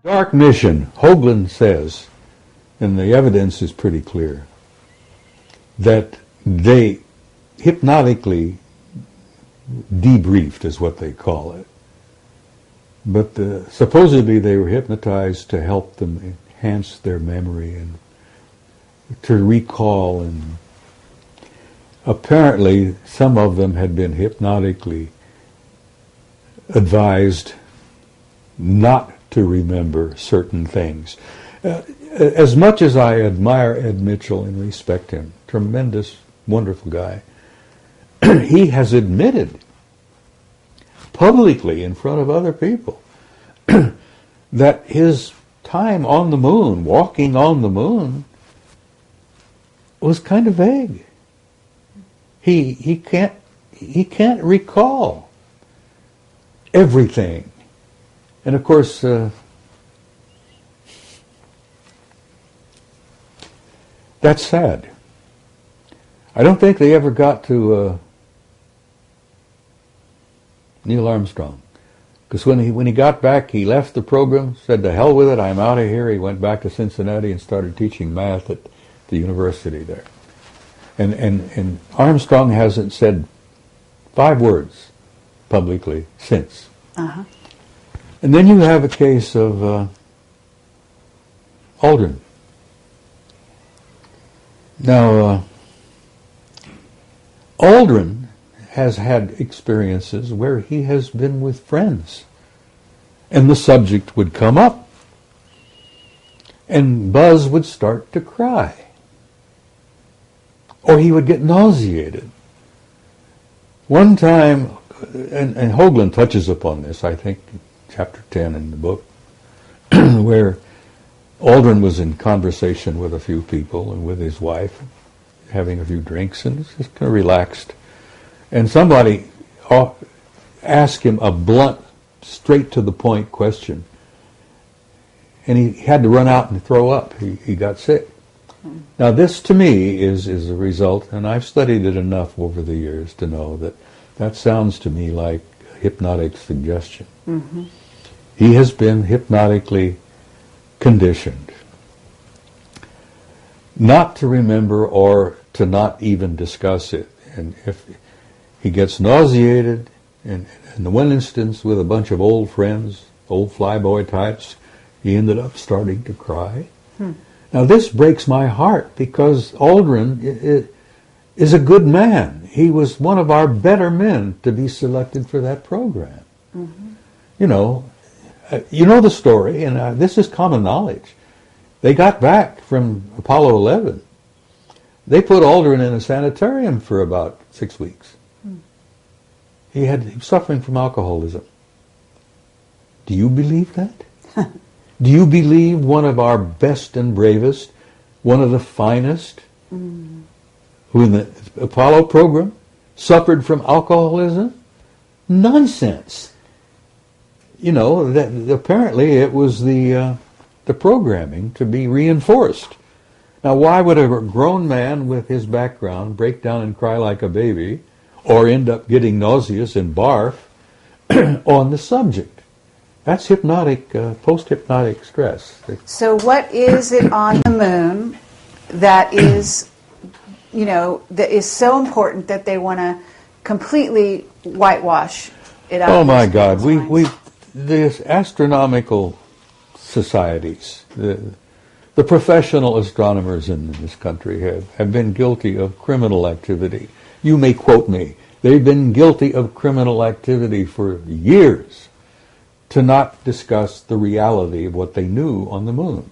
Dark mission, Hoagland says, and the evidence is pretty clear, that they hypnotically debriefed, is what they call it. But supposedly they were hypnotized to help them enhance their memory and to recall, and apparently some of them had been hypnotically advised not to remember certain things. As much as I admire Ed Mitchell and respect him, tremendous, wonderful guy, he has admitted publicly in front of other people that his time on the moon, walking on the moon, was kind of vague. He can't recall everything. And of course, that's sad. I don't think they ever got to Neil Armstrong. Because when he got back, he left the program, said, to hell with it, I'm out of here. He went back to Cincinnati and started teaching math at the university there. And Armstrong hasn't said 5 words publicly since. Uh-huh. And then you have a case of Aldrin. Now, Aldrin has had experiences where he has been with friends, and the subject would come up, and Buzz would start to cry, or he would get nauseated. One time, and Hoagland touches upon this, I think, chapter 10 in the book, where Aldrin was in conversation with a few people and with his wife, having a few drinks, and just kind of relaxed. And somebody asked him a blunt, straight-to-the-point question. And he had to run out and throw up. He got sick. Now this, to me, is a result, and I've studied it enough over the years to know that sounds to me like hypnotic suggestion. Mm-hmm. He has been hypnotically conditioned not to remember or to not even discuss it. And if he gets nauseated, and in the one instance with a bunch of old friends, old flyboy types, he ended up starting to cry. Now this breaks my heart, because Aldrin is a good man. He was one of our better men to be selected for that program. Mm-hmm. You know the story, and this is common knowledge. They got back from Apollo 11. They put Aldrin in a sanitarium for about 6 weeks. He was suffering from alcoholism. Do you believe that? Do you believe one of our best and bravest, one of the finest, who in the Apollo program suffered from alcoholism? Nonsense. You know, that apparently it was the programming to be reinforced. Now, why would a grown man with his background break down and cry like a baby, or end up getting nauseous and barf on the subject? That's hypnotic, post-hypnotic stress. So what is it on the moon that is, that is so important that they want to completely whitewash it out? Oh my God, the astronomical societies, the professional astronomers in this country have been guilty of criminal activity. You may quote me. They've been guilty of criminal activity for years to not discuss the reality of what they knew on the moon.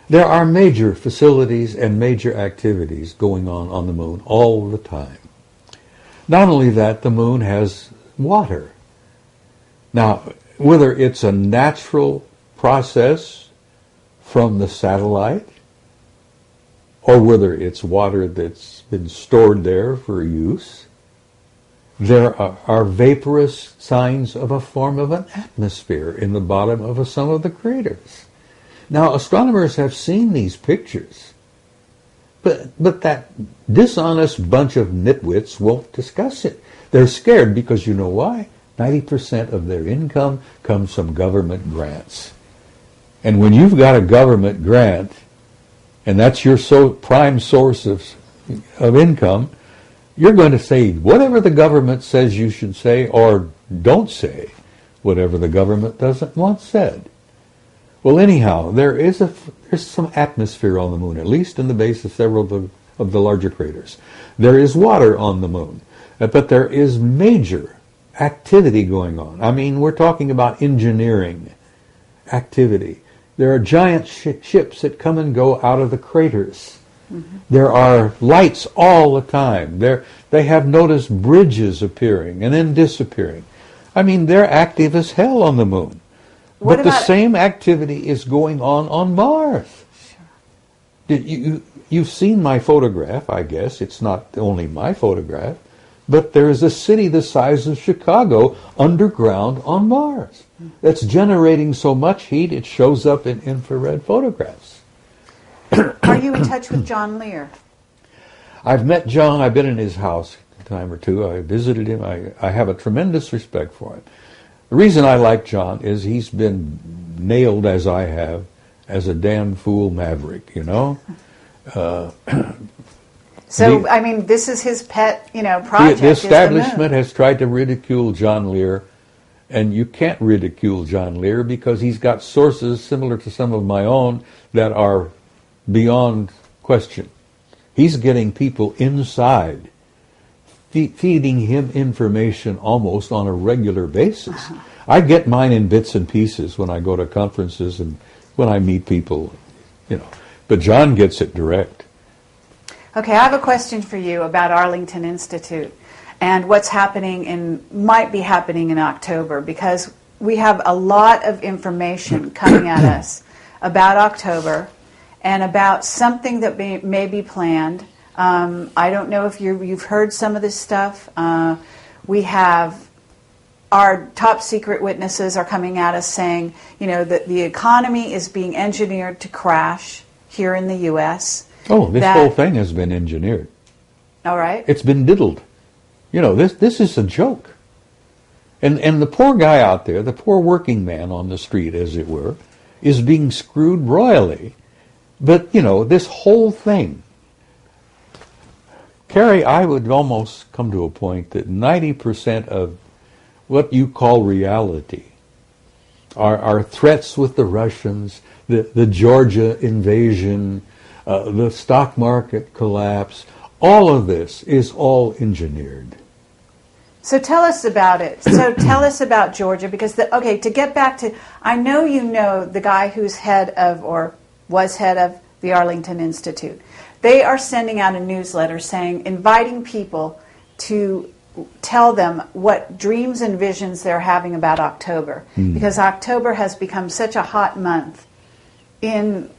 There are major facilities and major activities going on the moon all the time. Not only that, the moon has water. Now, whether it's a natural process from the satellite, or whether it's water that's been stored there for use, there are vaporous signs of a form of an atmosphere in the bottom of some of the craters. Now, astronomers have seen these pictures, but that dishonest bunch of nitwits won't discuss it. They're scared because you know why? 90% of their income comes from government grants. And when you've got a government grant, and that's your prime source of income, you're going to say whatever the government says you should say, or don't say whatever the government doesn't want said. Well, anyhow, there's some atmosphere on the moon, at least in the base of several of the larger craters. There is water on the moon, but there is major activity going on. I mean, we're talking about engineering activity. There are giant ships that come and go out of the craters. Mm-hmm. There are lights all the time. They have noticed bridges appearing and then disappearing. I mean, they're active as hell on the moon. But the same activity is going on Mars. Sure. You've seen my photograph, I guess. It's not only my photograph. But there is a city the size of Chicago underground on Mars that's generating so much heat it shows up in infrared photographs. Are you in touch with John Lear? I've met John. I've been in his house a time or two. I visited him. I have a tremendous respect for him. The reason I like John is he's been nailed, as I have, as a damn fool maverick, you know? I mean, this is his pet, project. The establishment has tried to ridicule John Lear, and you can't ridicule John Lear because he's got sources similar to some of my own that are beyond question. He's getting people inside, feeding him information almost on a regular basis. Uh-huh. I get mine in bits and pieces when I go to conferences and when I meet people, But John gets it direct. Okay, I have a question for you about Arlington Institute and what's might be happening in October, because we have a lot of information coming at us about October and about something that may be planned. I don't know if you've heard some of this stuff. We have our top secret witnesses are coming at us saying, that the economy is being engineered to crash here in the U.S. Oh, this whole thing has been engineered. All right. It's been diddled. This is a joke. And the poor guy out there, the poor working man on the street, as it were, is being screwed royally. But, this whole thing, Carrie, I would almost come to a point that 90% of what you call reality are threats with the Russians, the Georgia invasion, the stock market collapse. All of this is all engineered. So tell us about it. So tell us about Georgia, because to get back to, I know you know the guy who's head of, or was head of, the Arlington Institute. They are sending out a newsletter inviting people to tell them what dreams and visions they're having about October, because October has become such a hot month in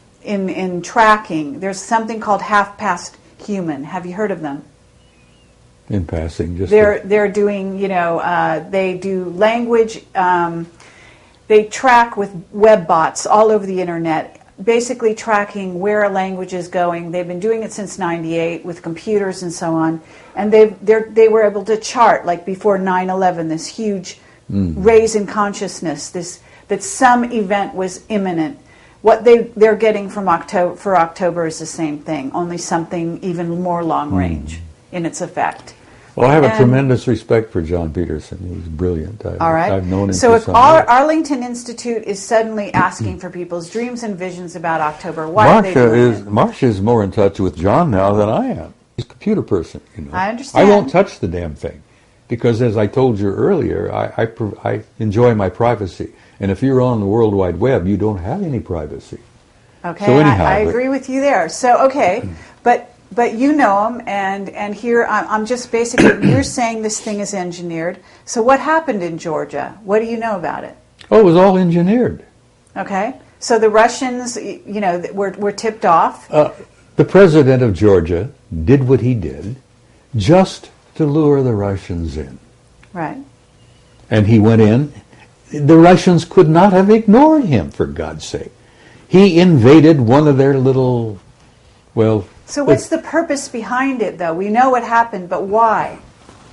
tracking. There's something called Half Past Human. Have you heard of them? In passing, just they're doing, they do language. They track with web bots all over the internet, basically tracking where a language is going. They've been doing it since '98 with computers and so on, and they were able to chart, like before 9/11, this huge raise in consciousness, that some event was imminent. What they're getting from October is the same thing, only something even more long range in its effect. Well, I have a tremendous respect for John Peterson. He's brilliant. All right. I've known him so for if some years. Arlington Institute is suddenly asking for people's dreams and visions about October, why are they doing it? Marcia is more in touch with John now than I am. He's a computer person. I understand. I won't touch the damn thing because, as I told you earlier, I enjoy my privacy. And if you're on the World Wide Web, you don't have any privacy. Okay, so anyhow, I agree with you there. So, okay, but you know him, and here I'm just basically, you're saying this thing is engineered. So what happened in Georgia? What do you know about it? Oh, it was all engineered. Okay, so the Russians, were tipped off. The president of Georgia did what he did just to lure the Russians in. Right. And he went in. The Russians could not have ignored him, for God's sake. He invaded one of their little, So what's the purpose behind it, though? We know what happened, but why?